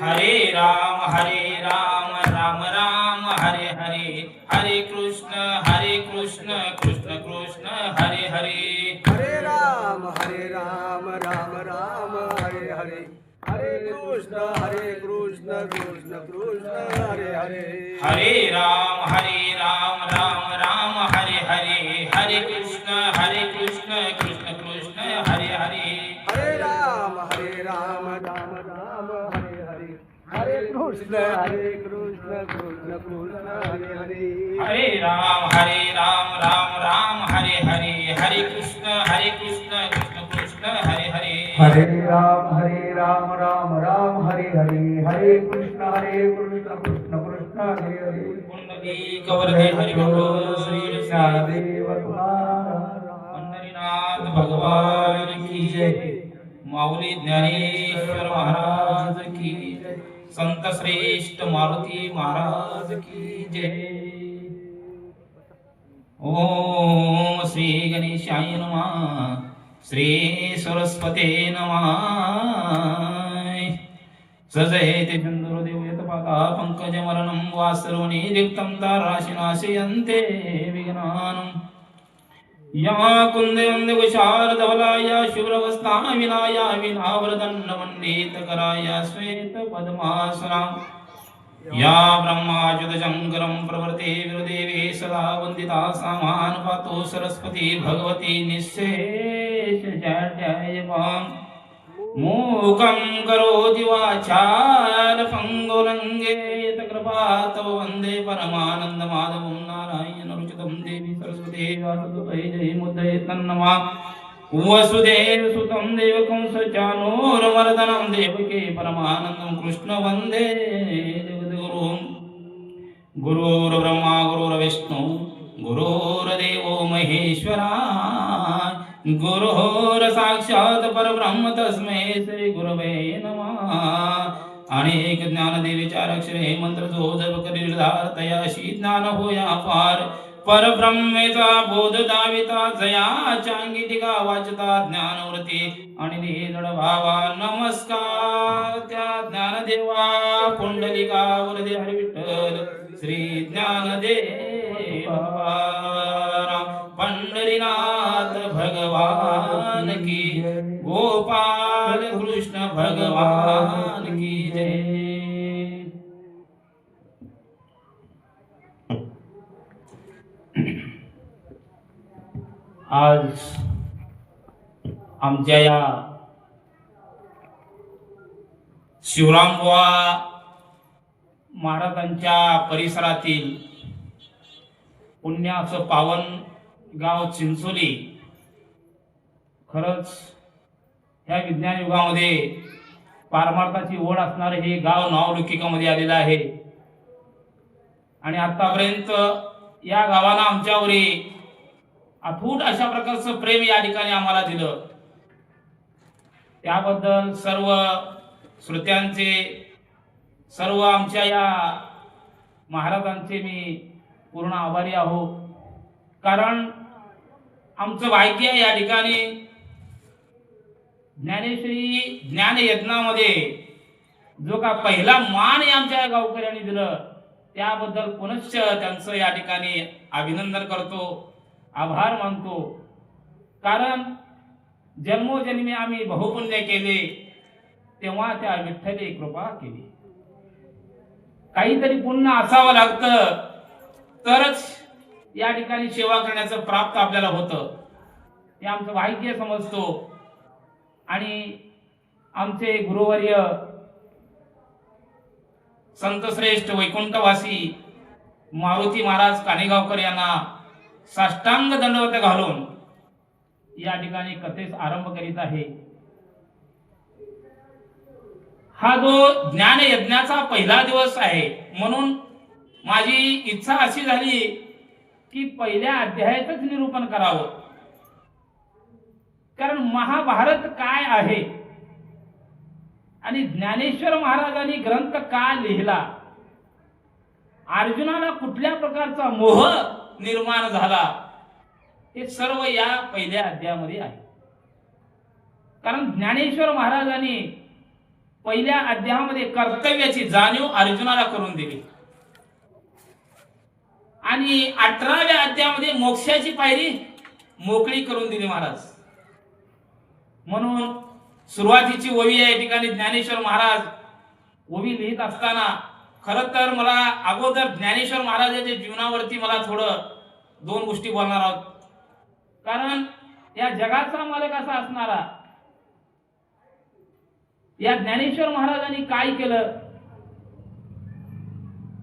हरे राम राम राम हरे हरे, हरे कृष्ण कृष्ण कृष्ण हरे हरे। हरे राम राम राम हरे हरे, हरे कृष्ण कृष्ण कृष्ण हरे हरे। हरे राम राम राम हरे हरे, हरे कृष्ण कृष्ण कृष्ण हरे हरे। हरे राम राम राम हरे हरे, हरे कृष्ण कृष्ण कृष्ण हरे हरे। हरे राम राम हरे हरे, हरे कृष्ण कृष्ण कृष्ण हरे हरे। हरे राम राम हरे हरे, हरे कृष्ण कृष्ण कृष्ण हरे हरे। पुंडलीक वरदे हरि मंगल श्री ज्ञानदेव तुकाराम पंढरीनाथ भगवान की जय। माऊली ज्ञानेश्वर महाराज की जय। संत श्रेष्ठ मारुती महाराज की जय। ओम श्री गणेशाय नमः, श्री सरस्वते नमः। सजयते चंद्रोदेव यतपाता पंकजमरणं वा सर्वने दीप्तं ताराशिनाशयन्ते विघ्नानं। या कुंदे वंदे विशालधवलाया शुभ्रवस्ता विनाया विनावरदण्डमण्डितकराया श्वेत पद्मासना। या ब्रह्माच्युत शंकरं प्रवर्ते विरुदेवे सदा वन्दिता सामान पातो सरस्वती भगवती निःशेष जयवाम्। मूकं करोति वाचाल पंगुलंघयेत कृपातव वन्दे परमानन्दमाधवं नारायणं देवी सरस्वती व्यासतुतये जय मुद्दये तन्नमा। वसुदेव सुतं देवकं सचानूरमर्दनं देवकी परमानन्दं कृष्ण वन्दे जगद्गुरुं। गुरुर्ब्रह्मा गुरुर्विष्णु गुरुर्देवो महेश्वरा, गुरुर् साक्षात् परब्रह्म तस्मै श्री गुरवे नमः। अनेक ज्ञानदेवीचारक्षरे मंत्र जो जप करीधार तयाशी ज्ञान होया पार। परब्रह्मेचा बोध दाविता जया चांगितिका वाचता ज्ञानवृत्ती आणि जड भावा नमस्कार त्या ज्ञानदेवा पुंडलिका वरदे हरी विठ्ठल श्री ज्ञानदेवा पंढरीनाथ भगवान की, गोपाल कृष्ण भगवान की जय। आज आमच्या या शिवरामबुवा महाराजांच्या परिसरातील पुण्याचं पावन गाव चिंचोली खरंच ह्या विज्ञान युगामध्ये पारमार्थाची ओढ असणारे हे गाव नावलौकिकामध्ये आलेलं आहे। आणि आतापर्यंत या गावानं आमच्यावरी अथूट अशा प्रकारचं प्रेम या ठिकाणी आम्हाला दिलं, त्याबद्दल सर्व श्रोत्यांचे, सर्व आमच्या या महाराजांचे मी पूर्ण आभारी आहो। कारण आमचं भाग्य या ठिकाणी ज्ञानेश्वरी ज्ञान यज्ञामध्ये जो का पहिला मान आमच्या गावकऱ्यांनी दिलं, त्याबद्दल पुनश्च त्यांचं या ठिकाणी अभिनंदन करतो, आभार मानतो। कारण जन्मोजन्मी आम्ही बहुपुण्य केले, तेव्हा त्या विठ्ठले कृपा केली। काहीतरी पुण्य असावं लागतं तरच या ठिकाणी सेवा करण्याचं प्राप्त आपल्याला होतं, हे आमचं भाग्य समजतो। आणि आमचे गुरुवर्य संत श्रेष्ठ वैकुंठवासी मारुती महाराज कानेगावकर यांना साष्टांग दंडवत घालून या ठिकाणी कथेस आरंभ करीत आहे। हा जो ज्ञान यज्ञाचा पहिला दिवस आहे, म्हणून माझी इच्छा अशी झाली की पहिल्या अध्यायाचंच निरूपण करावं। कारण महाभारत काय आहे आणि ज्ञानेश्वर महाराजांनी ग्रंथ का लिहिला, अर्जुनाला कुठल्या प्रकारचा मोह निर्माण झाला, हे सर्व या पहिल्या अध्यायामध्ये आहे। कारण ज्ञानेश्वर महाराजांनी पहिल्या अध्यायामध्ये कर्तव्याची जाणीव अर्जुनाला करून दिली आणि 18व्या अध्यायामध्ये मोक्षाची पायरी मोकळी करून दिली महाराज. म्हणून सुरुवातीची ओवी आहे या ठिकाणी ज्ञानेश्वर महाराज ओवी लिहित असताना खरं तर मला अगोदर ज्ञानेश्वर महाराजांच्या जीवनावरती मला थोडं 2 गोष्टी बोलणार आहोत. कारण या जगाचा मालक असा असणारा या ज्ञानेश्वर महाराजांनी काय केलं,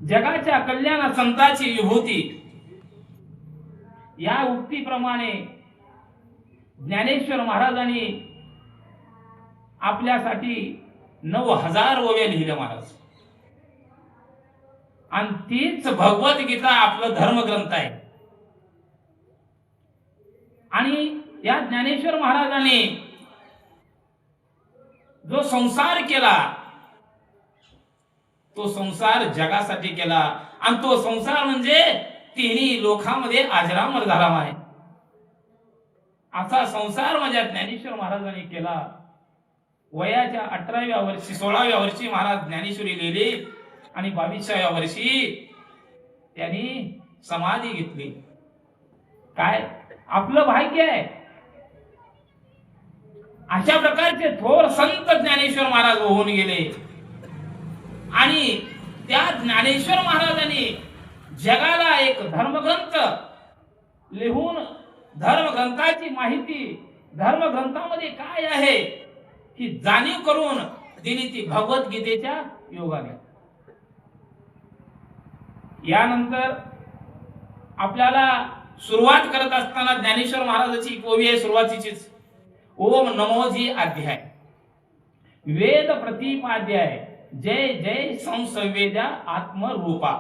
जगाच्या कल्याण संताची विभूती या उक्तीप्रमाणे ज्ञानेश्वर महाराजांनी आपल्यासाठी 9000 ओव्या लिहिल्या महाराज. आणि तीच भगवद्गीता आपलं धर्मग्रंथ आहे. आणि या ज्ञानेश्वर महाराजांनी जो संसार केला तो संसार जगासाठी केला आणि तो संसार म्हणजे तिन्ही लोकांमध्ये अजरामर झाला आहे. असा संसार माझ्या ज्ञानेश्वर महाराजांनी केला. वयाच्या 18व्या वर्षी 16व्या वर्षी महाराज ज्ञानेश्वरी लिहिली आणि 22व्या वर्षी त्यांनी समाधी घेतली. काय आपलं भाग्य आहे. अशा प्रकारचे थोर संत ज्ञानेश्वर महाराज होऊन गेले आणि त्या ज्ञानेश्वर महाराजांनी जगाला एक धर्मग्रंथ लिहून धर्मग्रंथाची माहिती धर्मग्रंथामध्ये काय आहे ही जाणीव करून दिली ती भगवद्गीतेच्या योगाने. यानंतर आपल्याला सुरुवात करत असताना ज्ञानेश्वर महाराजांची ओवी आहे सुरुवातीचीच. ओम नमोजी अध्याय वेद प्रतिपाद्याय जय जय संसवेद्या आत्मरूपा.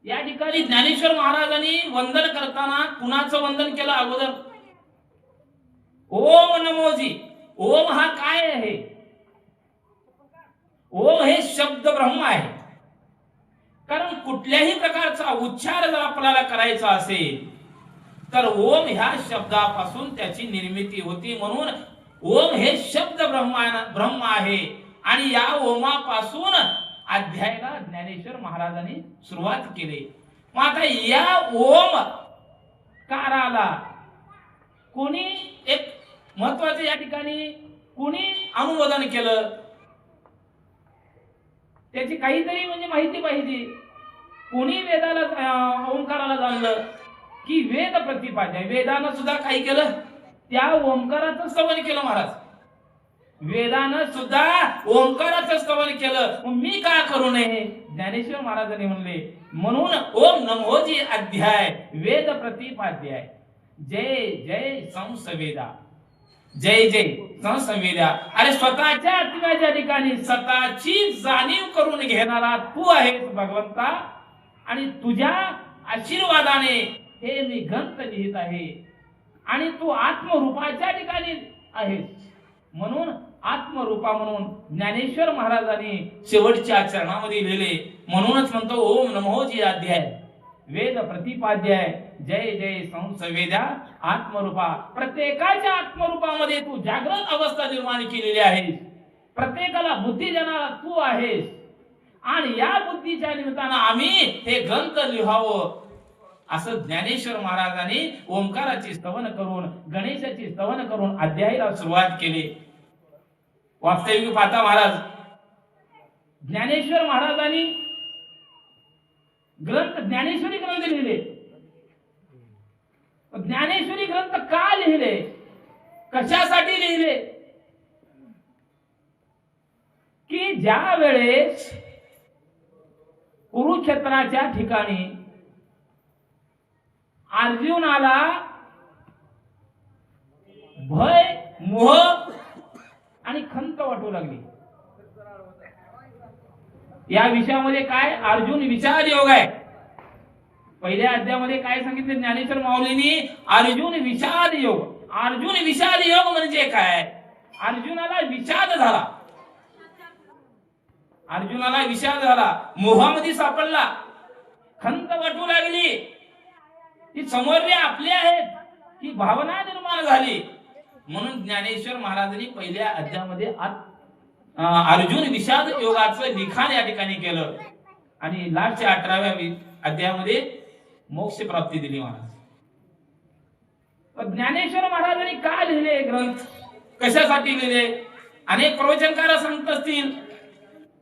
या ठिकाणी ज्ञानेश्वर महाराजांनी वंदन करताना कुणाचं वंदन केलं अगोदर? ओम नमोजी. ओम हा काय आहे? ओम हे शब्द ब्रह्म आहे. कारण कुठल्याही प्रकारचा उच्चार जर आपल्याला करायचा असेल तर ओम ह्या शब्दापासून त्याची निर्मिती होती. म्हणून ओम हे शब्द ब्रह्म आहे आणि या ओमापासून अध्यायाला ज्ञानेश्वर महाराजांनी सुरुवात केली. मग आता या ओम काराला कोणी एक महत्वाचं या ठिकाणी कोणी अनुमोदन केलं त्याची काहीतरी म्हणजे माहिती पाहिजे. कोणी वेदाला ओंकाराला जाणलं की वेद प्रतिपाद्य वेदानं सुद्धा काय केलं त्या ओंकाराचं स्तवन केलं महाराज. वेदानं सुद्धा ओंकाराचं स्तवन केलं. मी का करू नये? ज्ञानेश्वर महाराजांनी म्हणले. म्हणून ओम नमोजी अध्याय वेद प्रतिपाद्याय जय जय संसवेदा जय जय संसवेदा. अरे स्वतःच्या आत्म्याच्या ठिकाणी स्वतःची जाणीव करून घेणारा तू आहेस भगवंता आणि तुझ्या आशीर्वादाने हे मी ग्रंथ लिहित आहे आणि तू आत्मरूपाच्या ठिकाणी आहेस. म्हणून आत्मरूपा म्हणून ज्ञानेश्वर महाराजांनी शेवटच्या चरणामध्ये लिहिले. म्हणूनच म्हणतो ओम नमोजी अध्याय वेद प्रतिपाद्याय जय जय संसवेद्या आत्मरूपा. प्रत्येकाच्या आत्मरूपामध्ये तू जागृत अवस्था निर्माण केलेली आहेस. प्रत्येकाला बुद्धी देणारा तू आहेस आणि या बुद्धीच्या निमित्तानं आम्ही हे ग्रंथ लिहावं असं ज्ञानेश्वर महाराजांनी ओंकाराची स्तवन करून गणेशाची स्तवन करून अध्यायाला सुरुवात केली. वास्तविक पाहता महाराज ज्ञानेश्वर महाराजांनी ग्रंथ ज्ञानेश्वरी ग्रंथ लिहिले. ज्ञानेश्वरी ग्रंथ का लिहिले? कशासाठी लिहिले? की ज्या वेळेस कुरुक्षेत्राच्या ठिकाणी अर्जुनाला भय मोह आणि खंत वाटू लागली. या विषयामध्ये काय अर्जुन विषाद योग आहे. पहिल्या अध्यायामध्ये काय सांगितले ज्ञानेश्वर माऊलींनी? अर्जुन विषाद योग. अर्जुन विषाद योग म्हणजे काय? अर्जुनाला विषाद झाला. अर्जुनाला विषाद झाला, मोहामध्ये सापडला, खंत वाटू लागली. ती समोरले आपले आहेत ही भावना निर्माण झाली म्हणून ज्ञानेश्वर महाराजांनी पहिल्या अध्यायामध्ये अर्जुन विषाद योगाचं लिखाण या ठिकाणी केलं आणि लास्टच्या 18व्या अध्यायामध्ये मोक्ष प्राप्ती दिली महाराज. ज्ञानेश्वर महाराजांनी का लिहिले ग्रंथ, कशासाठी लिहिले, अनेक प्रवचनकार सांगत असतील.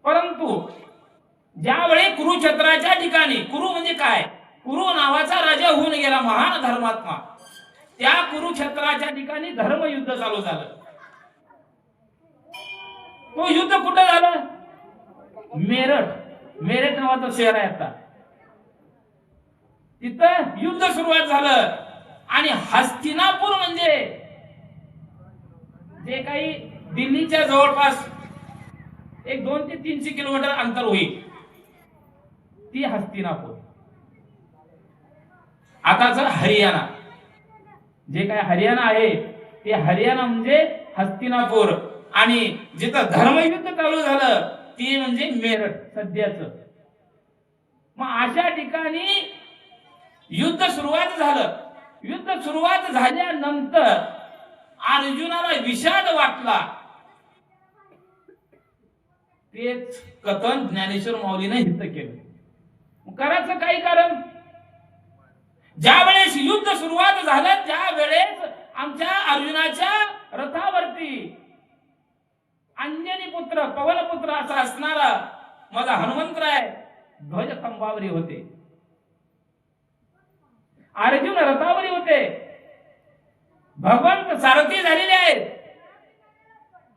परंतु ज्यावेळी कुरुक्षेत्राच्या ठिकाणी, कुरु म्हणजे काय, कुरु नावाचा राजा होऊन गेला महान धर्मात्मा, त्या कुरुक्षेत्राच्या ठिकाणी धर्मयुद्ध चालू झालं. तो युद्ध कुठं झालं, मेरठ नावाचं शहर आहे आता, तिथं युद्ध सुरुवात झालं. आणि हस्तिनापूर म्हणजे जे काही दिल्लीच्या जवळपास एक 2 ते 300 किलोमीटर अंतर होईल, ती हस्तिनापूर. आताच हरियाणा, जे काय हरियाणा आहे ते हरियाणा म्हणजे हस्तिनापूर. आणि जिथं धर्मयुद्ध चालू झालं ती म्हणजे मेरठ सध्याच. मग अशा ठिकाणी युद्ध सुरुवात झालं. युद्ध सुरुवात झाल्यानंतर अर्जुनाला विषाद वाटला. तेच कथन ज्ञानेश्वर माऊलीने हित केलं. करायचं काही कारण, ज्या वेळेस युद्ध सुरुवात झालं त्यावेळेस आमच्या अर्जुनाच्या रथावरती अंजनी पुत्र पवनपुत्र असा असणारा माझा हनुमंतराय ध्वजस्तंभावरी होते. अर्जुन रथावरी होते. भगवंत सारथी झालेले आहेत.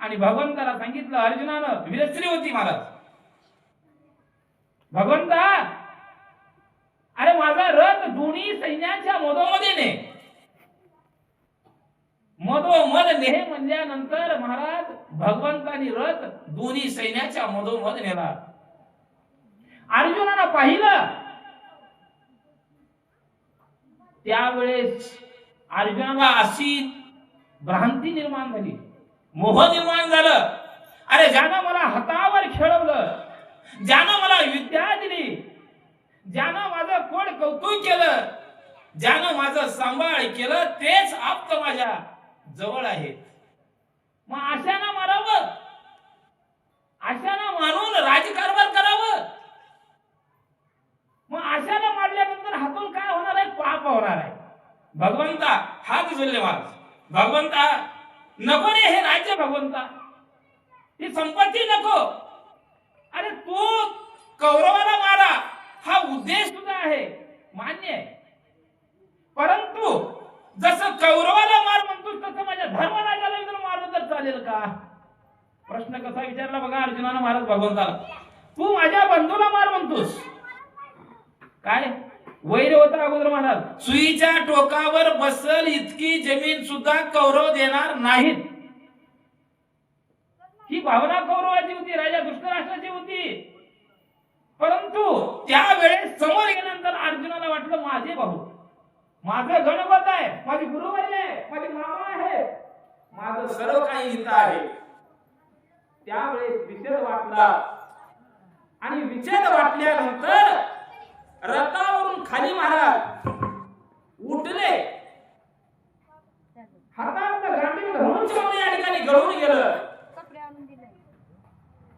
आणि भगवंताला सांगितलं, अर्जुनानं वीरश्री होती महाराज, भगवंता अरे माझा रथ दोन्ही सैन्याच्या मधोमध्ये ने, मधोमध नेह म्हणल्यानंतर महाराज भगवंतानी रथ दोन्ही सैन्याच्या मधोमध नेला. अर्जुनानं पाहिलं, त्यावेळेस अर्जुनाला अशी भ्रांती निर्माण झाली, मोह निर्माण झालं. अरे ज्यानं मला हातावर खेळवलं, ज्यानं मला विद्या दिली, ज्यानं माझं कोड कौतुक केलं, ज्यानं माझं सांभाळ केलं, तेच आप्त माझ्या जवळ आहेत. मग अशानं मारावं, अशानं मारून राजकारभार करावं. मग अशानं मारल्यानंतर हातून काय होणार आहे, पाप होणार आहे. भगवंता हात जोडले महाराज, भगवंता नको रे हे राज्य, भगवंता ही संपत्ती नको. अरे तू कौरवाला मारा हा उद्देश तुझा आहे, मान्य आहे. परंतु जसं कौरवाला मार म्हणतोस तसं माझ्या धर्मराजाला जर मारलं तर चालेल का? प्रश्न कसा विचारला बघा अर्जुनानं महाराज भगवंताला. तू माझ्या बंधूला मार म्हणतोस, काय वैर होता अगोदर महाराज. सुईच्या टोकावर बसल इतकी जमीन सुद्धा कौरव देणार नाहीत. ही भावना कौरवाची होती, राजा धृतराष्ट्राची होती. परंतु त्यावेळेस समोर गेल्यानंतर अर्जुनाला वाटलं माझे भाऊ, माझं गणपत आहे, माझी गुरुवारी आहे, माझे मामा आहे, माझं सर्व काही हित आहे. त्यावेळेस विषय वाटला. आणि विषय वाटल्यानंतर रथावरून खाली महाराज उठले. हातातलं गांडीव धनुष्य या ठिकाणी गळून गेलं.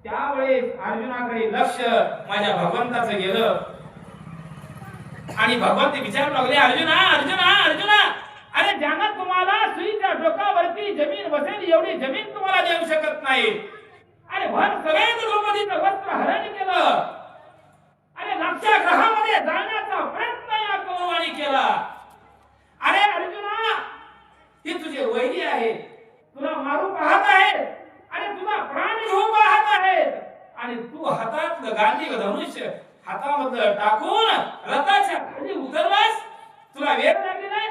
त्यावेळेस अर्जुनाकडे लक्ष माझ्या भगवंताचं गेलं. आणि भगवंत विचारू लागले, अर्जुना अर्जुना अर्जुना, अरे ज्यानं तुम्हाला सुईच्या डोकावरती जमीन बसेल एवढी जमीन तुम्हाला देऊ शकत नाही. अरे भर सगळे द्रौपदीचं वस्त्र हरण केलं. अरे लक्ष्य ग्रहामध्ये जाण्याचा प्रयत्न या कौरवाने केला. अरे अर्जुना, ही तुझे वैरी आहे, तुला मारू पाहत आहे आणि तुझा प्राण घेऊ पाहत आहे. आणि तू हातातलं गांडीव धनुष्य हातामधलं टाकून रथाच्या खाली उतरलास, तुला वेळ लागली नाही.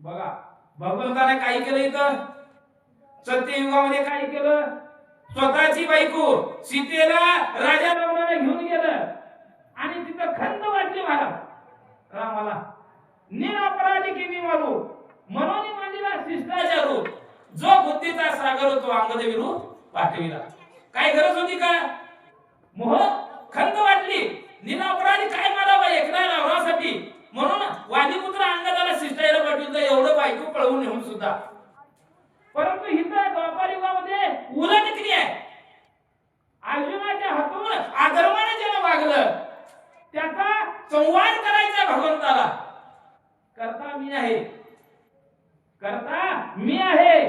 बघा भगवंताने काय केलं इथं, सत्ययुगामध्ये काय केलं, स्वतःची बायको सीतेला राजा रावणाला घेऊन गेलं आणि तिथं खंत वाटली महाराज रामाला. निरपराधी की मी मारू म्हणून मांडीला शिष्टाचारू, जो बुद्धीचा सागर तो अंगद विरू पाठविला. काय गरज होती का, मोह खंत वाटली, निरपराधी काय मारावा एकदा रावणासाठी, म्हणून वालीपुत्र अंगदाला शिष्टायला पाठविलं. एवढं बायको पळवून येऊन सुद्धा परंतु इथं द्वापार युगामध्ये उलट क्रिया आहे. अर्जुनाच्या हातून अधर्माने ज्याला वागलं त्याचा संवाद करायचा भगवंताला. करता मी आहे, करता मी आहे,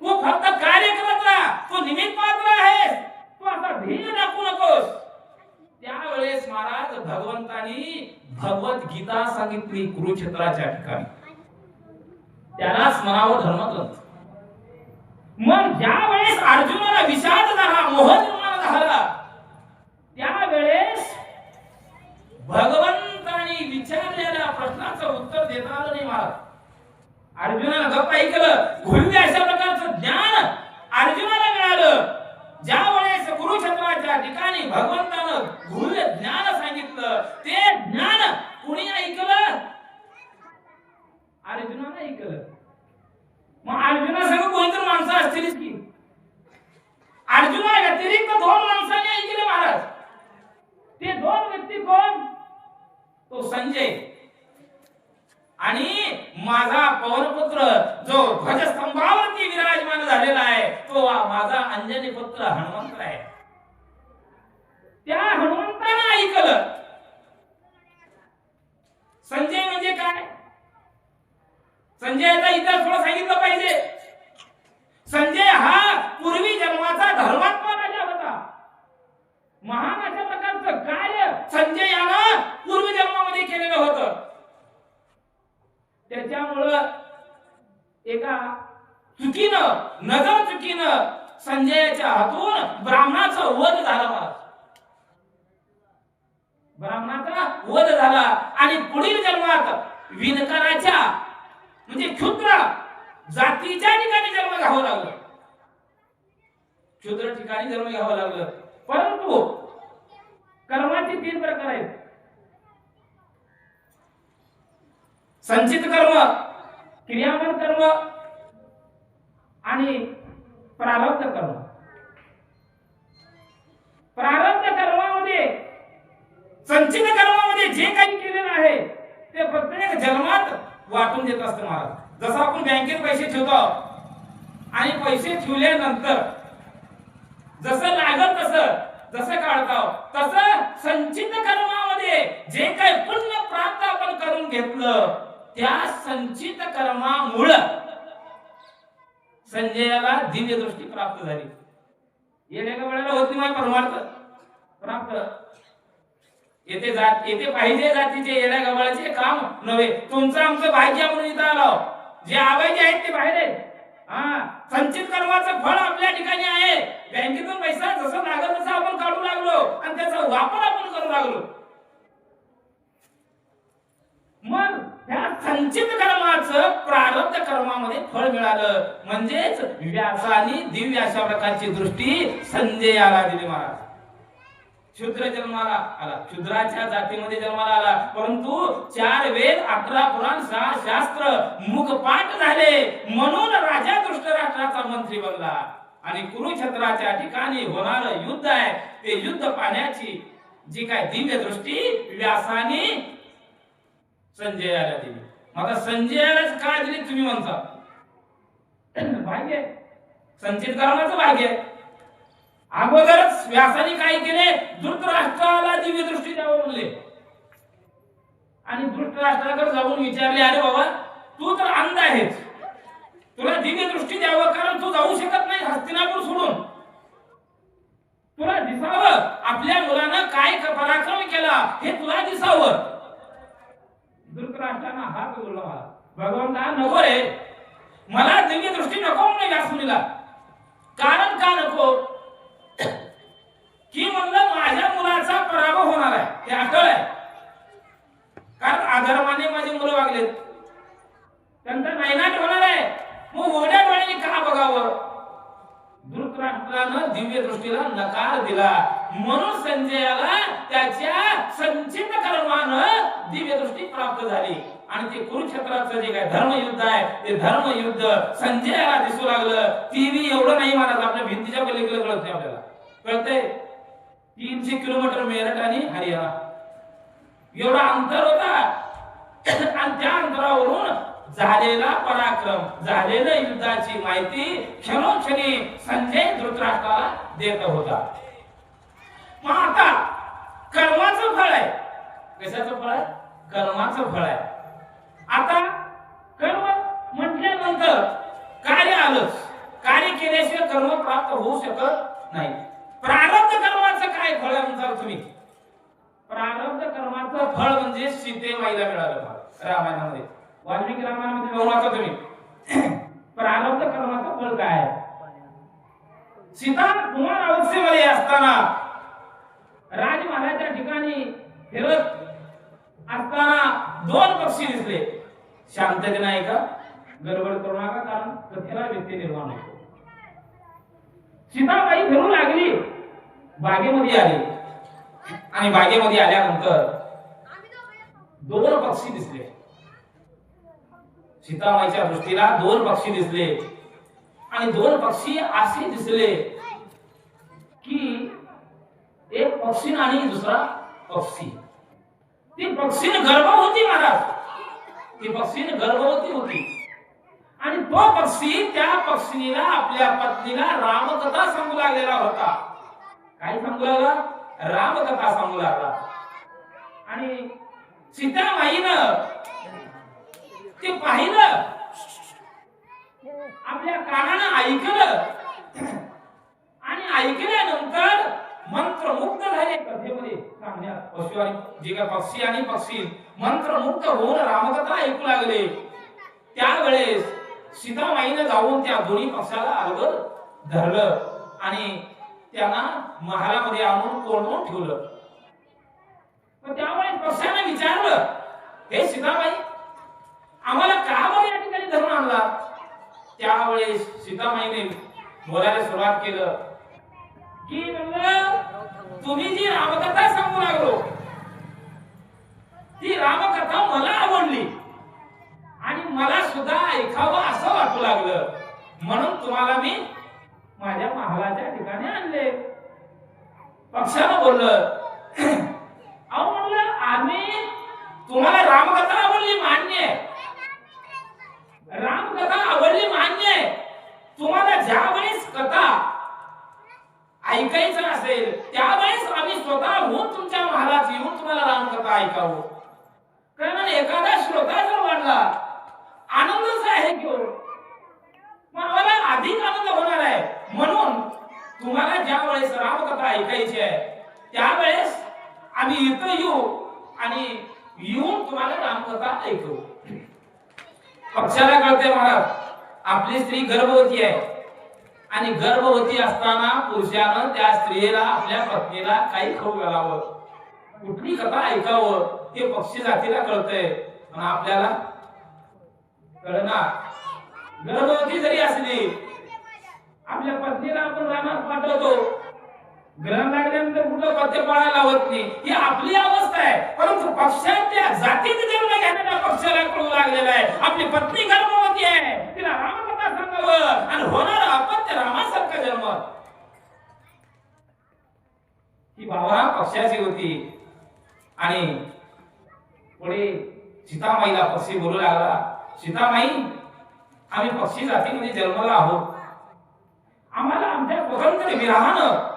तू फक्त कार्य करत राहा, तू निमित्त मात्र आहेस, तू आता धीर दाखवू नकोस. त्यावेळेस महाराज भगवंतानी भगवत गीता सांगितली कुरुक्षेत्राच्या ठिकाणी. त्यालाच म्हणावं धर्मग्रंथ. मग ज्या वेळेस अर्जुनाला विषाद झाला, मोह निर्माण झाला, त्यावेळेस भगवंतानी विचारलेल्या प्रश्नाचं उत्तर देता आलं नाही महाराज. अर्जुनाला गप्प ऐकलं. घुलवे अशा प्रकारचं ज्ञान अर्जुनाला मिळालं. ज्या वेळेस कुरुक्षेत्राच्या ठिकाणी भगवंतानं घुलवे ज्ञान सांगितलं, ते ज्ञान कुणी ऐकलं? अर्जुनानं ऐकलं. मग अर्जुनासंग कोणतरी माणसं असतीलच की. अर्जुना व्यतिरिक्त दोन माणसांनी ऐकले महाराज. ते दोन व्यक्ती कोण? तो संजय आणि माझा पवनपुत्र जो ध्वजस्तंभावरती विराजमान झालेला आहे, तो माझा अंजनी पुत्र हनुमंत आहे. त्या हनुमंतानं ऐकलं. संजय म्हणजे काय? संजयाचा इतिहास थोडा सांगितलं पाहिजे. संजय हा पूर्वी जन्माचा धर्मात्मा राजा होता. महान अशा प्रकारचं कार्य संजयानं पूर्वी जन्मामध्ये केलेलं होतं. त्याच्यामुळं एका चुकीनं, नजर चुकीनं संजयाच्या हातून ब्राह्मणाचा वध झाला. ब्राह्मणाचा वध झाला आणि पुढील जन्मात विनकराच्या म्हणजे क्षुद्र जातीच्या ठिकाणी जन्म घ्यावा लागला. क्षुद्र ठिकाणी जन्म घ्यावं लागलं. परंतु कर्माचे 3 प्रकार आहेत. संचित कर्म, क्रियामान कर्म आणि प्रारब्ध कर्म. प्रारब्ध कर्मामध्ये, संचित कर्मामध्ये जे काही केलेलं आहे ते प्रत्येक जन्मात वाटून देत असतं महाराज. जसं आपण बँकेत पैसे ठेवतो आणि पैसे ठेवल्यानंतर जसं लागल तसं जसं काढतो, तसं संचित कर्मामध्ये जे काही पुण्य प्राप्त आपण करून घेतलं, त्या संचित कर्मामुळे संजयाला दिव्य दृष्टी प्राप्त झाली. येण्याच्या वेळेला होती माझी परमार्थ प्राप्त. येथे पाहिजे जातीचे येड्या गबाळाचे काम नव्हे. तुमचं आमचं भाग्य म्हणून इथं आलो. जे आबाई आहेत ते बाहेर आहेत. संचित कर्माचं फळ आपल्या ठिकाणी आहे. बँकेतून पैसा जसं लागल तसं आपण काढू लागलो आणि त्याचा वापर आपण करू लागलो. मग त्या संचित कर्माचं प्रारब्ध कर्मामध्ये फळ मिळालं. म्हणजेच व्यासाने दिव्य अशा प्रकारची दृष्टी संजयाला दिली महाराज. शूद्र जन्माला आला, शूद्राच्या जातीमध्ये जन्माला आला, परंतु 4 वेद 18 पुराण 6 शास्त्र मुखपाठ झाले म्हणून राजा धृतराष्ट्राचा मंत्री बनला. आणि कुरुक्षेत्राच्या ठिकाणी होणारं युद्ध आहे, ते युद्ध पाहण्याची जी काय दिव्य दृष्टी व्यासाने संजयाला दिली. मग संजयालाच काय दिली तुम्ही म्हणता? भाग्य, संचित कर्माचं भाग्य. अगोदरच व्यासाने काय केले? धृतराष्ट्राला दिव्य दृष्टी द्यावं म्हणले आणि धृतराष्ट्राकडे जाऊन विचारले, अरे बाबा तू तर अंध आहेस, तुला दिव्य दृष्टी द्यावं कारण तू जाऊ शकत नाही हस्तिनापूर सोडून. तुला दिसावं आपल्या मुलानं काय पराक्रम केला हे तुला दिसावं. धृतराष्ट्रानं हात जोडला, भगवंता नको रे, मला दिव्य दृष्टी नको म्हणून व्यास मुनीला. कारण का नको? की म्हणलं माझ्या मुलाचा पराभव होणार आहे, हे अटळ आहे. कारण अधर्माने माझी मुलं वागलेत, त्यांचा नायनाट होणार आहे. मग ओढ्या डोळ्याने का बघावं? धृतराष्ट्रानं दिव्य दृष्टीला नकार दिला म्हणून संजयाला त्याच्या संचित कर्मानं दिव्य दृष्टी प्राप्त झाली. आणि ते कुरुक्षेत्राचं जे काय धर्मयुद्ध आहे ते धर्मयुद्ध संजयाला दिसू लागलं. टीव्ही एवढं नाही महाराज, आपल्या भिंतीच्या पलीकडे कळत नाही आपल्याला. कळतंय 300 किलोमीटर मेरठ आणि हरियाणा एवढा अंतर होता आणि त्या अंतरावरून झालेला पराक्रम, झालेल्या युद्धाची माहिती क्षणोक्षणी संजय धृतराष्ट्राला देत होता. मग आता कर्माचं फळ आहे. कशाचं फळ आहे? कर्माचं फळ आहे. आता कर्म म्हटल्यानंतर कार्य आलंच. कार्य केल्याशिवाय कर्म प्राप्त होऊ शकत नाही. प्रारब्ध कर्माचं काय फळ म्हणता तुम्ही? प्रारब्ध कर्माचं फळ म्हणजे सीतेमाईला मिळालं. रामायणामध्ये, वाल्मिकी रामायणामध्ये बघून वाचा तुम्ही. प्रारब्ध कर्माचं फळ काय आहे? सीता कुमार अवस्थेमध्ये असताना राजमहालाच्या ठिकाणी फिरत असताना दोन पक्षी दिसले. शांततेने ऐका, गडबड करू नका, कारण कथेला व्यक्ती निर्माण होतो. सीताबाई फिरू लागली, बागेमध्ये आली आणि बागेमध्ये आल्यानंतर दोन पक्षी दिसले. सीताबाईच्या दृष्टीला दोन पक्षी दिसले आणि दोन पक्षी असे दिसले की एक पक्षी आणि दुसरा पक्षी. ती पक्षीने गर्भवती महाराज, ती पक्षीने गर्भवती होती आणि तो पक्षी त्या पक्षीला आपल्या पत्नीला रामकथा सांगू लागलेला होता. काय सांगू लागला? रामकथा सांगू लागला. आणि सीतामाईनं ते पाहिलं, आपल्या कानानं ऐकलं आणि ऐकल्यानंतर मंत्रमुग्ध झाले. कथेमध्ये सांगण्यात पशु आणि जे का पक्षी आणि पक्षी मंत्रमुग्ध होऊन रामकथा ऐकू लागले. त्यावेळेस सीतामाईने जाऊन त्या दोन्ही पक्षाला अगोदर धरलं आणि त्यांना महालामध्ये आणून कोंडून ठेवलं. त्यावेळेस पक्षाने विचारलं, हे सीताबाई, आम्हाला का बरं या ठिकाणी धरून आणला? त्यावेळेस सीतामाईने बोलायला सुरुवात केलं की म्हणलं, तुम्ही जी रामकथा सांगू लागलो ती रामकथा मला आवडली आणि मला सुद्धा ऐकावं असं वाटू लागलं, म्हणून तुम्हाला मी माझ्या महालाच्या ठिकाणी आणले. पक्षानं बोललं, अहो म्हणलं, आम्ही तुम्हाला रामकथा आवडली मान्य आहे, रामकथा आवडली मान्य आहे. तुम्हाला ज्या वेळेस कथा ऐकायचं असेल त्यावेळेस आम्ही स्वतःहून तुमच्या महालात येऊन तुम्हाला रामकथा ऐकावं. कारण एखादा श्रोता जर वाढला आनंदच आहे की मला अधिक आनंद होणार आहे. म्हणून तुम्हाला ज्या वेळेस रामकथा ऐकायची आहे त्यावेळेस आम्ही इथं येऊ आणि येऊन तुम्हाला रामकथा ऐकवू. पक्षाला कळते महाराज, आपली स्त्री गर्भवती आहे आणि गर्भवती असताना पुरुषानं त्या स्त्रीला, आपल्या पत्नीला काही खाऊ घालावं, कुठली कथा ऐकावं हे पक्षी जातीला कळतंय. पण आपल्याला कळणार. गर्भवती जरी असली, आपल्या पत्नीला आपण रानात पाठवतो, ग्रहण लागल्यानंतर कुठलं पथ्य पाळायला लावत नाही, ही आपली अवस्था आहे. परंतु पक्षाच्या जातीत जन्म घेणाऱ्या पक्षाला कळू लागलेला आहे, आपली पत्नी गर्भवती आहे, तिला रामकथा सांगावं आणि होणार अपत्य रामासारखा जन्म. ही भावना पक्षाची होती. आणि पुढे सीतामाईला पक्षी बोलू लागला, सीतामाई, आम्ही पक्षी जातीमध्ये जन्मला आहोत. आम्हाला आमच्या स्वतंत्र विरहानं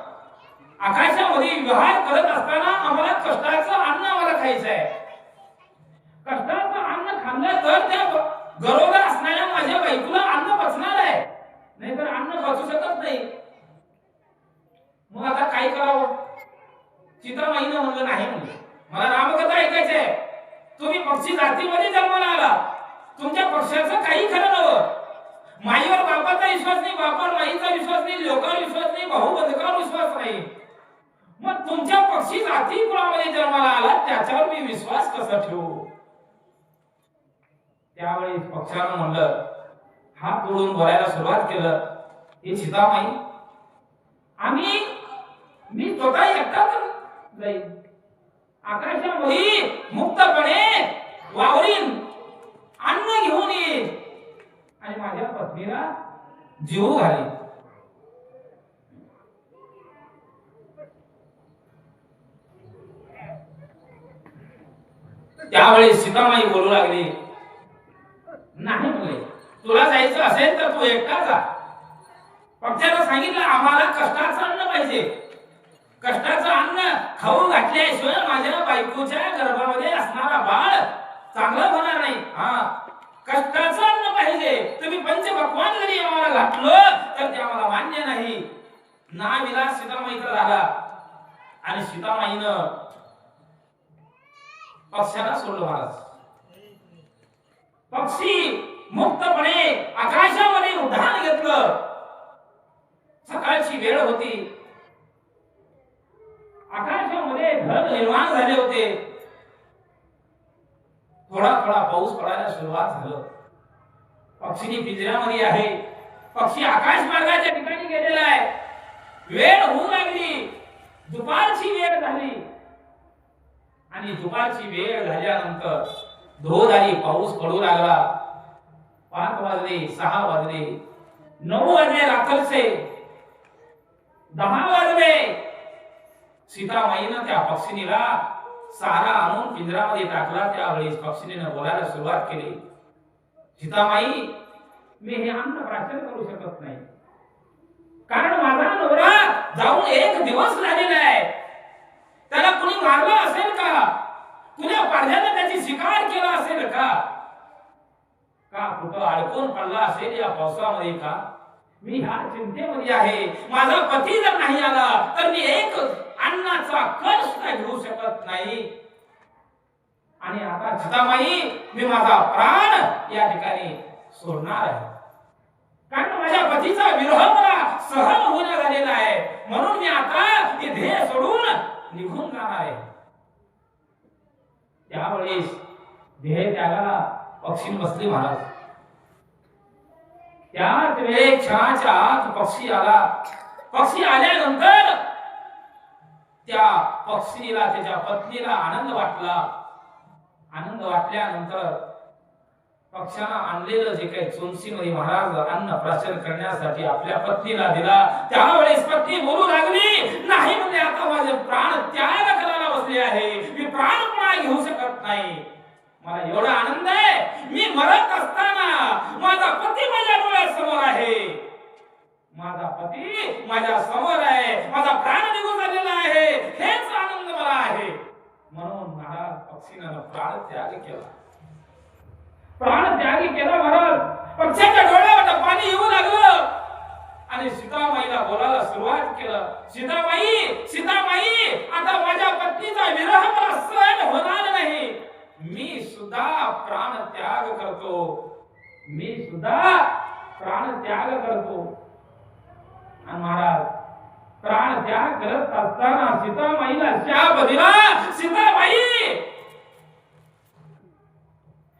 आकाशामध्ये विहार करत असताना आम्हाला कष्टाचं अन्न आम्हाला खायचं आहे. कष्टाचं अन्न खाल्लं तर त्या गरोदर असणाऱ्या माझ्या बायकोला अन्न पचणार आहे, नाहीतर अन्न पचू शकत नाही. मग आता काय करावं? सीतामाईनं म्हणलं, नाही म्हणलं, मला रामकथा ऐकायची आहे. तुम्ही पक्षी जातीमध्ये जन्माला आला, तुमच्या पक्षाचं काही खरं नव्हतं. माईवर बापाचा विश्वास नाही, बापावर माईचा विश्वास नाही, लोकांवर विश्वास नाही, भाऊ बंधकावर विश्वास नाही. मग तुमच्या पक्षी जाती कुळामध्ये जन्माला आला, त्याच्यावर मी विश्वास कसा ठेवू? त्यावेळी पक्षानं म्हणलं, हात जोडून बोलायला सुरुवात केलं, हे सीतामाई, मी स्वतः एकटा जाईल, आकाशामध्ये मुक्तपणे वावरीन, अन्न घेऊन येईन आणि माझ्या पत्नीला जीव घालीन. त्यावेळी सीतामाई बोलू लागली, तुला जायचं असेल तर तू एकटा जा. पक्षाला सांगितलं आम्हाला कष्टाचं अन्न पाहिजे. कष्टाचं अन्न खाऊ घातल्याशिवाय माझ्या बायकोच्या गर्भामध्ये असणारा बाळ चांगलं होणार नाही. कष्टाचं अन्न पाहिजे. तुम्ही पंचपक्वान्न जरी आम्हाला घातलं तर ते आम्हाला मान्य नाही. नाविलाज सीतामाईचा झाला आणि सीतामाईनं पक्षाला सोडलं. महाराज पक्षी मुक्तपणे आकाशामध्ये उड्डाण घेतलं. सकाळची वेळ होती. आकाशामध्ये ढग निर्माण झाले होते. थोडा थोडा पाऊस पडायला सुरुवात झालं. पक्षी पिंजऱ्यामध्ये आहे. पक्षी आकाश मार्गाच्या ठिकाणी गेलेला आहे. वेळ होऊ लागली. दुपारची वेळ झाली आणि दुपारची वेळ झाल्यानंतर धोधारी पाऊस पडू लागला. 5 वाजले, 6 वाजले, 9 वाजले रात्रचे, 10 वाजले. सीतामाईनं त्या पक्षिणीला सारा आणून पिंजरामध्ये टाकला. त्यावेळी पक्षिणीनं बोलायला सुरुवात केली. सीतामाई, मी हे अन्न प्राशन करू शकत नाही, कारण माझा नवरा जाऊन 1 दिवस झालेला आहे. त्याला कुणी मारलं असेल का? तुझ्या पारध्याने त्याची शिकार केला असेल का? कुठं अडकून पडला असेल या पावसामध्ये का? मी ह्या चिंतेमध्ये आहे. माझा पती जर नाही आला तर मी एक अन्नाचा कण सुद्धा घेऊ शकत नाही. आणि आता सीतामाई, मी माझा प्राण या ठिकाणी सोडणार आहे, कारण माझ्या पतीचा विरह मला सहन होईना झालेला आहे. म्हणून मी आता हे ध्येय सोडून निघून जाणार आहे. त्यावेळेस ध्येय त्यागाला पक्षी बसली. महाराज त्याच वेळी क्षणाच्या आत पक्षी आला. पक्षी आल्यानंतर त्या पक्षीला त्याच्या पत्नीला आनंद वाटला. आनंद वाटल्यानंतर पक्षानं आणलेलं जे काही चोंसीमध्ये महाराज अन्न प्राशन करण्यासाठी आपल्या पत्नीला दिला. त्यावेळेस पत्नी बोलू लागली, नाही म्हणजे आता माझे प्राण त्याग करायला बसले आहे. मी प्राण पुन्हा घेऊ शकत नाही. मला एवढा आनंद आहे, मी मरत असताना माझा पती माझ्या डोळ्यासमोर आहे. माझा पती माझ्या समोर आहे. माझा प्राण निघून झालेला आहे. हेच आनंद मला आहे. म्हणून महाराज पक्षीनं प्राण त्याग केला. प्राण त्यागी केला. महाराज पक्षाच्या डोळ्यावर पाणी येऊ लागलं आणि सीतामाईला बोलायला सुरुवात केलं. सीतामाई, सीतामाई, आता माझ्या पत्नीचा विरह मला सहन होणार नाही. मी सुद्धा प्राण त्याग करतो. मी सुद्धा प्राण त्याग करतो. आणि महाराज प्राण त्याग करत असताना सीतामाईला शाप दिला. सीतामाई,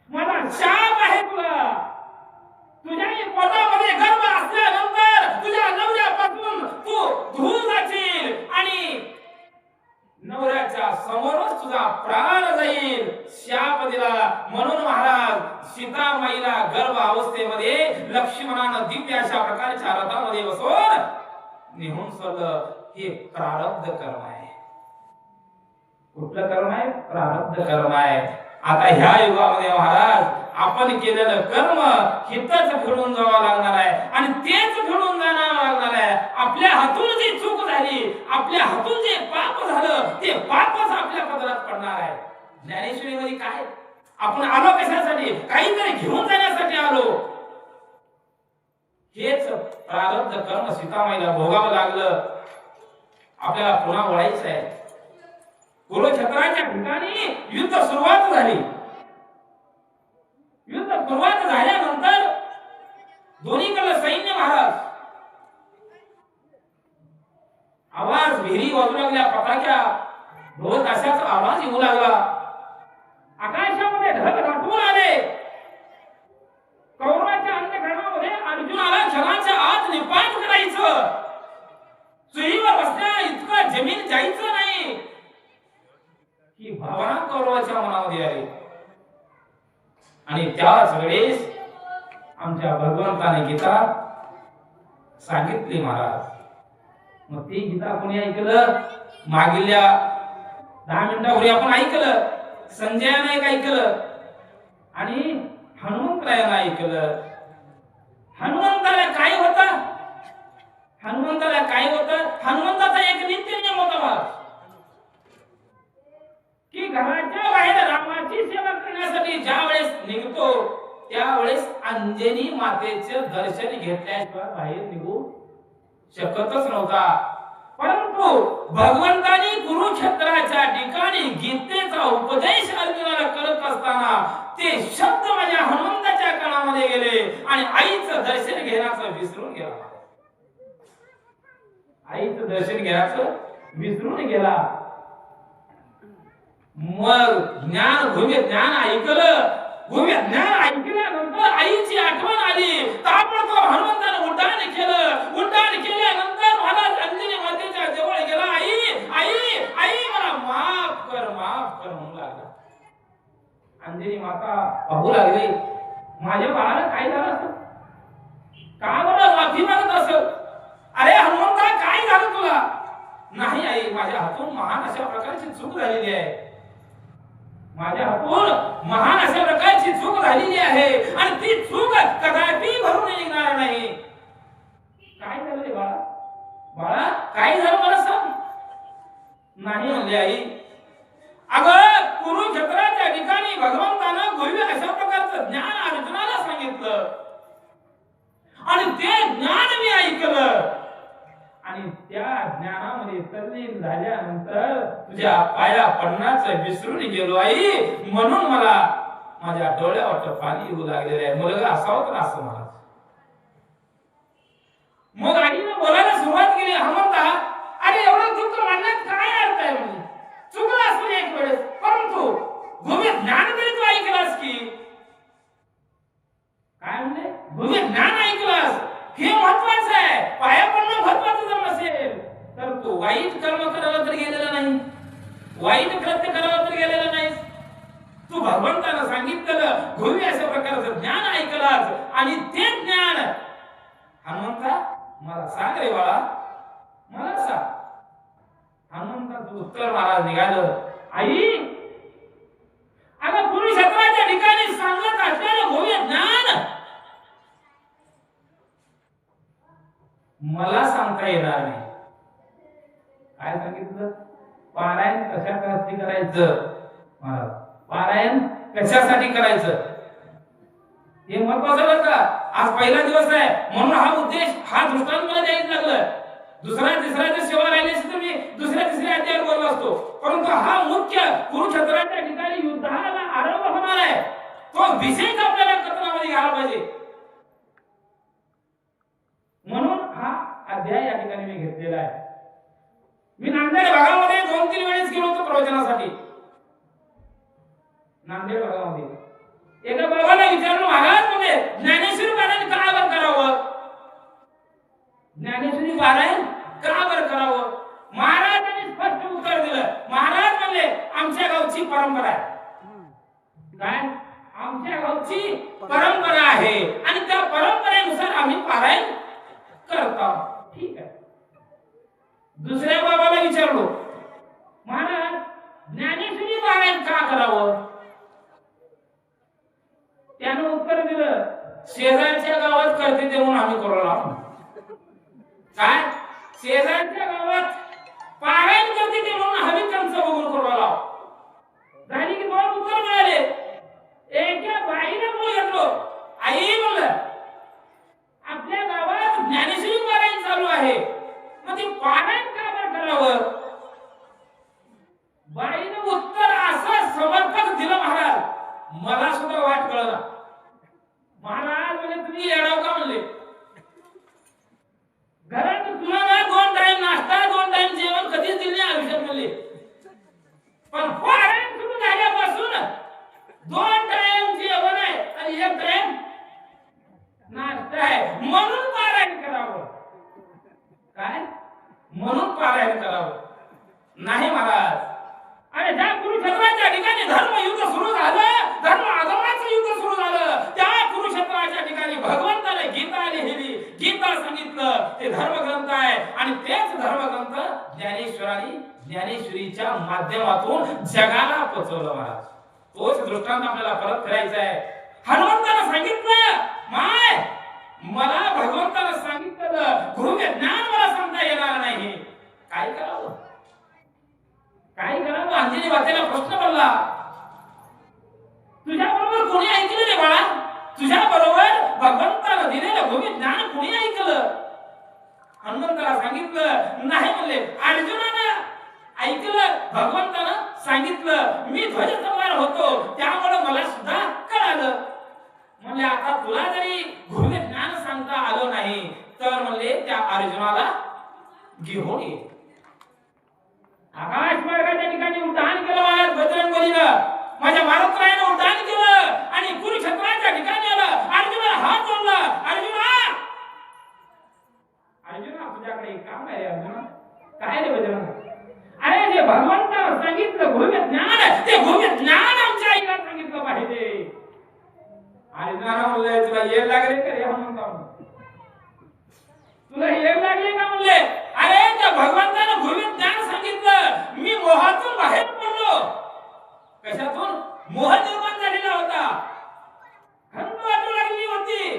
मला शाप आहे तुला. तुझ्या पोटामध्ये गर्भ असल्यानंतर तुझ्या नवऱ्यापासून तू दूर जाशील आणि नवऱ्याच्या समोरच तुझा प्राण जाईल. शाप दिला. म्हणून महाराज सीतामाईला गर्भ अवस्थेमध्ये लक्ष्मणानं दिव्य अशा प्रकारच्या रथामध्ये बसवून निघून सोडलं. हे प्रारब्ध कर्म आहे. कुठलं कर्म आहे? प्रारब्ध कर्म आहे. आता ह्या युगामध्ये महाराज आपण केलेलं कर्म हितच घडून जावं लागणार आहे आणि तेच घडून जाणार लागणार आहे. आपल्या हातून जी चूक झाली, आपल्या हातून जे पाप झालं, ते पापच आपल्या पदरात पडणार आहे. ज्ञानेश्वरीमध्ये काय आपण आलो कशासाठी? काहीतरी घेऊन जाण्यासाठी आलो. हेच प्रारब्ध कर्म सीतामाईला भोगावं लागलं. आपल्याला पुन्हा वळायचं आहे. कुरुक्षेत्राच्या ठिकाणी युद्ध सुरुवात झाली. युद्ध सुरुवात झाल्यानंतर दोन्हीकडे सैन्य महाराज आवाज विहिरी वाजू लागल्या, पताक्या ढोल ताशाचा आवाज येऊ लागला. आकाशामध्ये ढग दाटून आले. कौरवाच्या अंतःकरणामध्ये अर्जुनाला क्षणाच्या आत निपात करायचं. सुईवर बसल्या इतकं जमीन जायचं नाही ही भावना कौरवाच्या मनामध्ये आली. आणि त्याच वेळेस आमच्या भगवंताने गीता सांगितली महाराज. मग ती गीता कोणी ऐकलं? मागील 10 मिनिटापूर्वी आपण ऐकलं. संजयाने एक ऐकलं आणि हनुमंतरायानं ऐकलं. हनुमंताला काय होतं? हनुमंताला काय होतं? हनुमंताचा एक नित्य नियम होता बा, की घराच्या बाहेर रामाची सेवा करण्यासाठी ज्या वेळेस निघतो त्यावेळेस अंजनी मातेचे दर्शन घेतल्याशिवाय बाहेर निघू शकतच नव्हता. परंतु भगवंतानी कुरुक्षेत्राच्या ठिकाणी गीतेचा उपदेश अर्जुनाला करत असताना ते शब्द माझ्या हनुमंताच्या कानामध्ये गेले आणि आईचं दर्शन घेण्याचं विसरून गेला. आईचं दर्शन घ्यायचं विसरून गेला. मग ज्ञान ऐकलं. ज्ञान ऐकल्यानंतर आईची आठवण आली. ताबडतोब हनुमंताने उड्डाण केल्यानंतर महाराज अंजनी मातेच्या जवळ गेला. आई मला माफ कर म्हणू लागला. अंजनी माता पाहू लागली, माझ्या बाळाला काय झालं असं? का बरं माफी मागत असं? अरे हनुमंता, काय झालं तुला? नाही आई, माझ्या हातून महान अशा प्रकारची चूक झालेली आहे. माझ्या हातून महान अशा प्रकारची चूक झालेली आहे आणि ती चूक कदापि भरून निघणार नाही. काय झालं रे बाळा, काय झालं मला सांग. नाही म्हणली आई. अगं कुरुक्षेत्राच्या ठिकाणी भगवंतानं गुह्य अशा प्रकारचं ज्ञान अर्जुनाला सांगितलं आणि ते ज्ञान मी ऐकलं आणि त्या ज्ञानामध्ये तल्लीन झाल्यानंतर तुझ्या पाया पडण्याचं विसरून गेलो आई. म्हणून मला माझ्या डोळ्यावर पाणी येऊ लागलेलं आहे. मुलगा असावं तर असं मला. मग आईने बोलायला सुरुवात केली, हनुमंता, अरे एवढं दुःख मानण्यात काय अर्थ आहे? म्हणजे चुकलं असून एक वेळेस, परंतु गुह्य ज्ञान तरी तू ऐकलास की? काय म्हणजे गुह्य ज्ञान ऐकलास हे महत्वाचं आहे. पाया पडणं महत्वाचं जर नसेल तर तू वाईट कर्म करायला तर गेलेला नाही, वाईट कृत्य करायला तर गेलेला नाही. तू भगवंतानं सांगितलेलं गुह्य अशा प्रकारचं ज्ञान ऐकलास आणि ते ज्ञान हनुमंता मला सांग रे बाळा, मला सांग. हनुमंताचं उत्तर महाराज निघालं, आई, अगं कुरुक्षेत्राच्या ठिकाणी सांगत असलेलं गुह्य ज्ञान मला सांगता येणार नाही. काय सांगितलं? पारायण कशासाठी करायचं? महाराज, पारायण कशासाठी करायचं हे महत्वाचं बरं का. आज पहिला दिवस आहे म्हणून हा उद्देश, हा दृष्टांत मला द्यायचं लागलं. दुसऱ्या तिसऱ्या सेवा राहिली असती तर मी दुसऱ्या तिसऱ्या अध्यायात बोललो असतो. परंतु हा मुख्य कुरुक्षेत्राच्या ठिकाणी युद्धाला आरंभ होणार आहे तो विषयच आपल्याला कथनामध्ये घ्यायला पाहिजे. म्हणून हा अध्याय या ठिकाणी मी घेतलेला आहे. मी नांदेड भागामध्ये 2-3 वेळेस गेलो होतो प्रवचनासाठी. नांदेड भागामध्ये एका बाबाला विचारलं, महाराज म्हणजे ज्ञानेश्वरी पारायण का बरं करावं? ज्ञानेश्वरी पारायण का बरं करावं? महाराजांनी स्पष्ट उत्तर दिलं. महाराज म्हणले, आमच्या गावची परंपरा आहे. काय? आमच्या गावची परंपरा आहे आणि त्या परंपरेनुसार आम्ही पारायण करतो. ठीक आहे. दुसऱ्या बाबाला विचारलो, महाराज ज्ञानेश्वरी पारायण का करावं? त्यानं उत्तर दिलं, शेजारच्या गावात करते ते म्हणून आम्ही करू लागलो. काय? शेजारच्या गावात पारायण करते ते म्हणून आम्ही त्यांचं बघून करू लागलो. झाली की 2 उत्तर मिळाले. एका बाईने बोल घेतलो, आई म्हणलं, आपल्या गावात ज्ञानेश्वरी पारायण चालू आहे, मग ते पारायण का बरं करावं? बाईने उत्तर असं समर्पक दिलं, महाराज मला सुद्धा वाट कळला. महाराज म्हणजे तुम्ही येडाव का म्हणले? घरात तुला 2 टाइम नाश्ता 2 टाइम जेवण कधीच दिले नाही आयुष्यात म्हणले, पण पारायण सुरू झाल्यापासून 2 टाइम जेवण आहे आणि 1 टाइम नाश्ता आहे म्हणून पारायण करावं. काय? म्हणून पारायण करावं नाही महाराज. अरे ज्या कुरुक्षेत्राच्या ठिकाणी धर्मयुद्ध सुरू झालं, धर्म अधर्माचं युद्ध सुरू झालं, त्या कुरुक्षेत्राच्या ठिकाणी भगवंताने गीता लिहिली, गीता सांगितलं ते धर्मग्रंथ आहे आणि तेच धर्मग्रंथ ज्ञानेश्वरीच्या माध्यमातून जगाला पोचवलं महाराज. तोच दृष्टांत आपल्याला परत करायचा आहे. हनुमंताने सांगितलं, माय मला भगवंतानं सांगितलं गुरुवे ज्ञान मला सांगता येणार नाही. काय करावं काय करावं? अंजनी मातेला प्रश्न पडला. तुझ्या बरोबर कोणी ऐकलं रे बाळा? तुझ्या बरोबर भगवंतानं दिलेलं गुरुवे ज्ञान कोणी ऐकलं? हनुमंताला सांगितलं नाही म्हणले. अर्जुनानं ऐकलं, भगवंतानं सांगितलं. मी ध्वजसवार होतो त्यामुळे मला सुद्धा कळालं. म्हणले आता तुला जरी गुरुवे ज्ञान सांगता आलं नाही तर म्हणले त्या अर्जुनाला घेऊन ये. आकाश मार्गाच्या ठिकाणी उड्डाण केलं महाराज बजरंगबलीनं. माझ्या महाराष्ट्रानं उड्डाण केलं आणि कुरुक्षेत्राच्या ठिकाणी आलं. अर्जुनाला हात जोडला. अर्जुना तुझ्याकडे एक काम आहे. अर्जुना काय रे बजरंग? अरे जे भगवंतानं सांगितलं गुरुवे ज्ञान ते गुरुवे ज्ञान आमच्या आईला सांगितलं पाहिजे. अर्जुनाला म्हणले तुला येड लागले का रे हनुमंता? तुला येड लागले का म्हणले? अरे त्या भगवंतानं गुरुवे ज्ञान सांगितलं. मी मोहातून बाहेर पडलो. कशातून? मोह निर्माण झालेला होता. खंत वाटू लागली होती.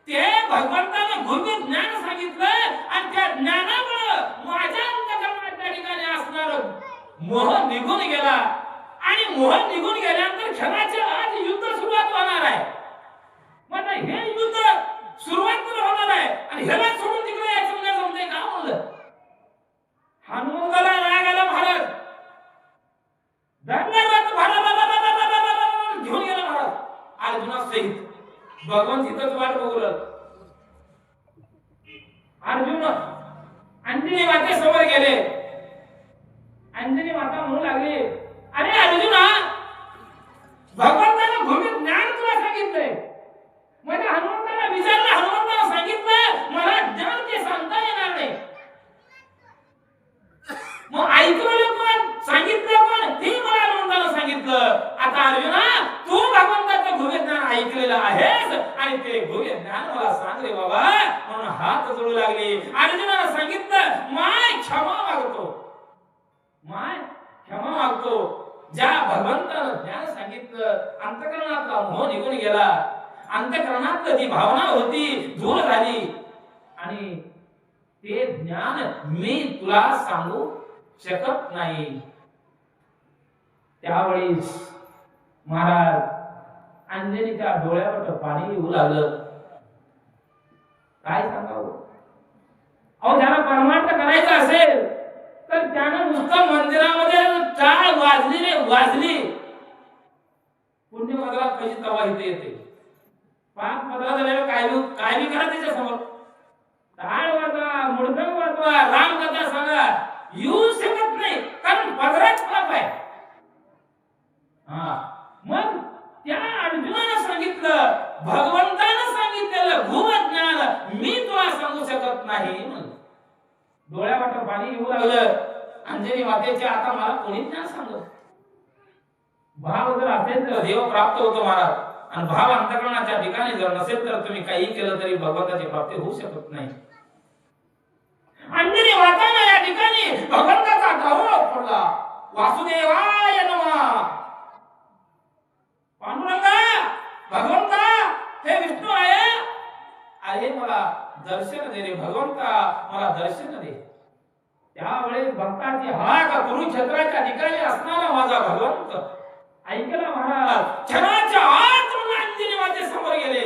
ते भगवंतानं गुरुवे ज्ञान सांगितलं आणि त्या ज्ञानामुळे माझ्या अंतःकरणाच्या ठिकाणी असणार मोह निघून गेला. आणि मोह निघून गेल्यानंतर क्षणाच्या आत युद्ध सुरुवात होणार आहे. मग हे युद्ध सुरुवात होणार आहे आणि ह्याला सोडून तिकडे यायचं म्हणजे जमतंय का म्हणलं? हनुमंताला राग आला महाराज. दंडात भारत घेऊन गेला महाराज अर्जुना सहित. भगवान तिथंच वाट बघत. अर्जुन अंजनी मातेसमोर गेले. अंजनी माता म्हणू लागली अरे अर्जुना भगवंतानं गुरुवे ज्ञान तुला सांगितलंय. माझ्या हनुमंताला विचारलं. हनुमंतानं सांगितलं मला ज्ञान ते सांगता येणार नाही. मग ऐकलं कोण? सांगितलं कोण? ते मला हनुमंतानं सांगितलं. आता अर्जुना तू भगवंताचं गुरुवे ज्ञान ऐकलेलं आहेस आणि ते गुरुवे ज्ञान मला सांग रे बाबा. म्हणून हात जोडू लागले. अर्जुनानं सांगितलं माय क्षमा मागतो. माय क्षमा मागतो. ज्या भगवंतानं ज्ञान सांगितलं अंतःकरणातला मोह निघून गेला. अंतःकरणात ती भावना होती दूर झाली आणि ते ज्ञान मी तुला सांगू शकत नाही. त्यावेळी महाराज अंजनीच्या डोळ्यावर पाणी येऊ लागलं. काय सांगावं? अहो ज्याला परमार्थ करायचा असेल तर त्यानं नुसतं मंदिरामध्ये टाळ वाजली. पुण्य पदरात पैसे तवा इथे येते. पाच पदरात झाल्यावर काय बी करा त्याच्या समोर. टाळ वाजवा, मृदंग वाजवा, रामकथा सांगा, येऊ शकत नाही कारण पदरात पाप आहे. मग त्या अर्जुनानं सांगितलं भगवंतानं सांगितलेलं गुरुवे ज्ञान मी तुला सांगू शकत नाही. डोळ्यावाटर पाणी येऊ लागलं. अंजनी मातेचे आता मला कोणी ज्ञान सांगत? भाव जर असेल तर देव प्राप्त होतो महाराज. आणि भाव अंतःकरणाच्या ठिकाणी जर नसेल तर तुम्ही काही केलं तरी भगवंताची प्राप्ती होऊ शकत नाही. अंजनी माताने या ठिकाणी भगवंताचा गौरव फोडला. वासुदेवाय नमः. पांडुरंगा भगवंता हे विष्णू आहे. अरे मला दर्शन दे रे भगवंता, मला दर्शन दे. त्यावेळेस भक्ताची हाक कुरुक्षेत्राच्या ठिकाणी असणारा माझा भगवंत ऐकला महाराज. क्षणाच्या आत अंजनी माते समोर गेले.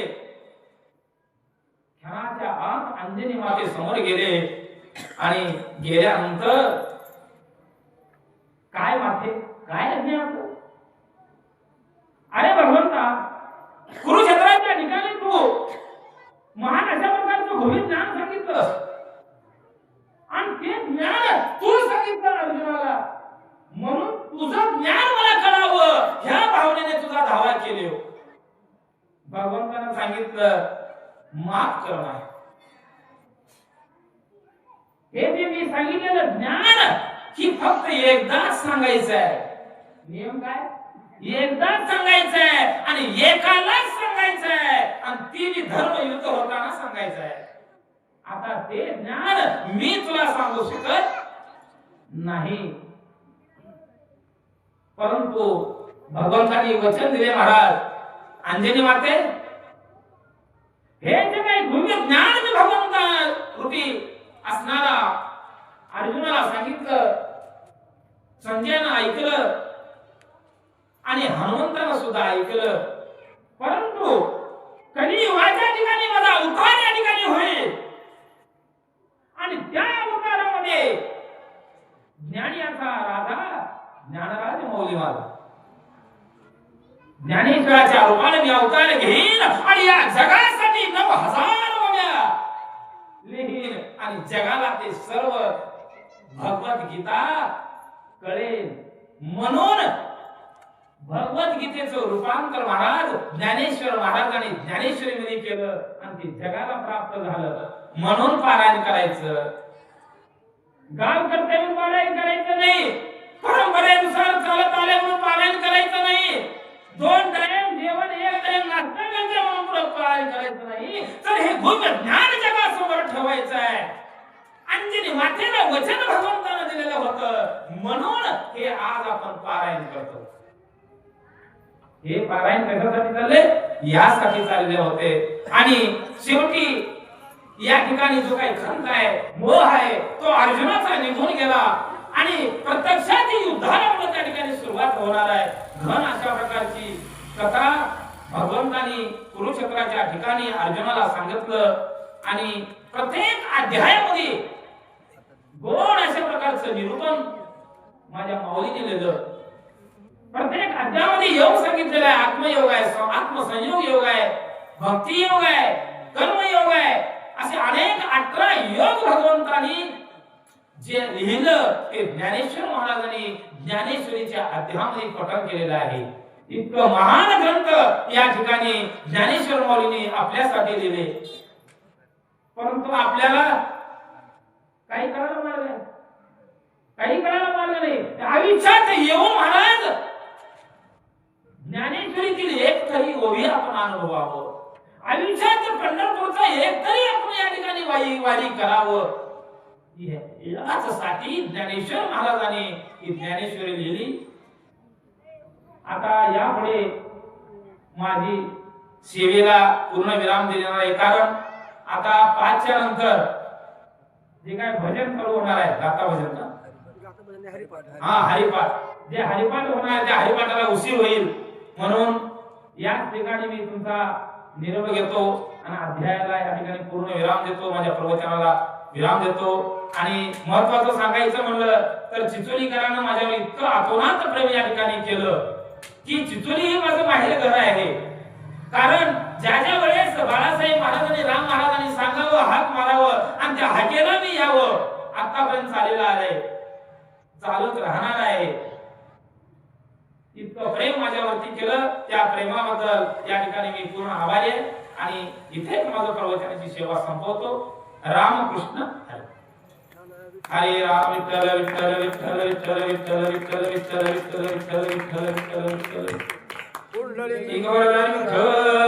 क्षणाच्या आत अंजनी माते समोर गेले आणि गेल्यानंतर काय माते काय अज्ञान? अरे भगवंता कुरुक्षेत्राच्या ठिकाणी तू महान अशा प्रकारचं गुरुवे ज्ञान सांगितलं आणि ते ज्ञान तू सांगितलं अर्जुनाला. म्हणून तुझं ज्ञान मला कळावं ह्या भावनेने तुझा धावा केले. भगवंतानं सांगितलं माफ कर मला. हे जे मी सांगितलेलं ज्ञान ही फक्त एकदाच सांगायचं आहे. नियम काय? एकदाच सांगायचं आहे आणि एकालाच सांगायचं आहे आणि ती धर्म युद्ध होताना सांगायचं आहे. आता ते ज्ञान मी तुला सांगू शकत नाही. परंतु भगवंतांनी वचन दिले महाराज अंजनी माते हे जे काही भव्य ज्ञान मी भगवंता रूपी असणारा अर्जुनाला सांगितलं, संजयनं ऐकलं आणि हनुमंतानं सुद्धा ऐकलं. परंतु कलियुगाच्या ठिकाणी माझा अवतार या ठिकाणी होईल आणि त्या अवतारामध्ये ज्ञानियाचा राजा ज्ञानराज मौली माझा ज्ञानेश्वराच्या रूपाने मी अवतार घेईन आणि या जगासाठी 9000 वड्या लिहीन आणि जगाला ते सर्व भगवद्गीता कळेल. म्हणून भगवद्गीतेचं रूपांतर महाराज ज्ञानेश्वर महाराजांनी ज्ञानेश्वरीमध्ये केलं आणि ते जगाला प्राप्त झालं. म्हणून पारायण करायचं, गाव कर्तव्य पारायण करायचं नाही, परंपरेनुसार चालत आले म्हणून पारायण करायचं नाही, 2 टाइम जेवण 1 टाइम नाश्ता करायचा म्हणून पारायण करायचं नाही. तर हे भव्य ज्ञान जगासमोर ठेवायचं आहे. अंजनी मातेला वचन भगवंतानं दिलेलं होतं, म्हणून हे आज आपण पारायण करतो. हे पारायण कशासाठी चालले? यासाठी चालले होते. आणि शेवटी या ठिकाणी जो काही खंत आहे, मोह आहे, तो अर्जुनाचा निघून गेला आणि प्रत्यक्षात युद्धाला त्या ठिकाणी सुरुवात होणार आहे. घन अशा प्रकारची कथा भगवंतानी कुरुक्षेत्राच्या ठिकाणी अर्जुनाला सांगितलं आणि प्रत्येक अध्यायामध्ये गोड अशा प्रकारचं निरूपण माझ्या माऊलीने दिलं. प्रत्येक अध्यायामध्ये योग सांगितलेला आहे. आत्मयोग आहे, आत्मसंयोग योग आहे, भक्ती योग आहे, कर्मयोग आहे, असे अनेक 18 योग भगवंतानी जे लिहिलं ते ज्ञानेश्वर महाराजांनी ज्ञानेश्वरीच्या अध्यायामध्ये पठण केलेलं आहे. इतकं महान ग्रंथ या ठिकाणी ज्ञानेश्वर माऊलीने आपल्यासाठी लिहिले. परंतु आपल्याला काही करायला मार्ग नाही, काही करायला मार्ग नाही. आयुष्यात येऊन महाराज ज्ञानेश्वरीतील एक तरी ओवी आपण अनुभवावं, आयुष्यात पंढरपूरचा एक तरी आपण या ठिकाणी वारी करावं. यासाठी ज्ञानेश्वर महाराजांनी ही ज्ञानेश्वरी लिहिली. आता यापुढे माझी सेवेला पूर्ण विराम देणार आहे. कारण आता 5च्या नंतर जे काय भजन चालू होणार आहे, गाथा भजन ना, हा हरिपाठ, जे हरिपाठ होणार आहे त्या हरिपाठाला उशीर होईल. म्हणून या ठिकाणी मी तुमचा निरोप घेतो आणि अध्यायाला या ठिकाणी पूर्ण विराम देतो, माझ्या प्रवचनाला विराम देतो. आणि महत्वाचं सांगायचं म्हणलं तर चिचोलीकरांना माझ्यावर इतकं आतोनात प्रेम या ठिकाणी केलं की चिचोली हे माझं माहेर घर आहे. कारण ज्या ज्या वेळेस बाळासाहेब महाराजांनी राम महाराजांनी सांगावं, हाक मारावं आणि त्या हाकेला मी यावं, आतापर्यंत चाललेलं आहे, चालत राहणार आहे. इतकं प्रेम माझ्यावरती केलं, त्या प्रेमाबद्दल या ठिकाणी मी पूर्ण आभारी आहे. आणि इथेच माझं प्रवचनाची सेवा संपवतो. रामकृष्ण हरे राम. विठ्ठल विठ्ठल विठ्ठल विठ्ठल विठ्ठल विठ्ठल विठ्ठल विठ्ठल विठ्ठल विठ्ठल विठ्ठल विठ्ठल विठ्ठल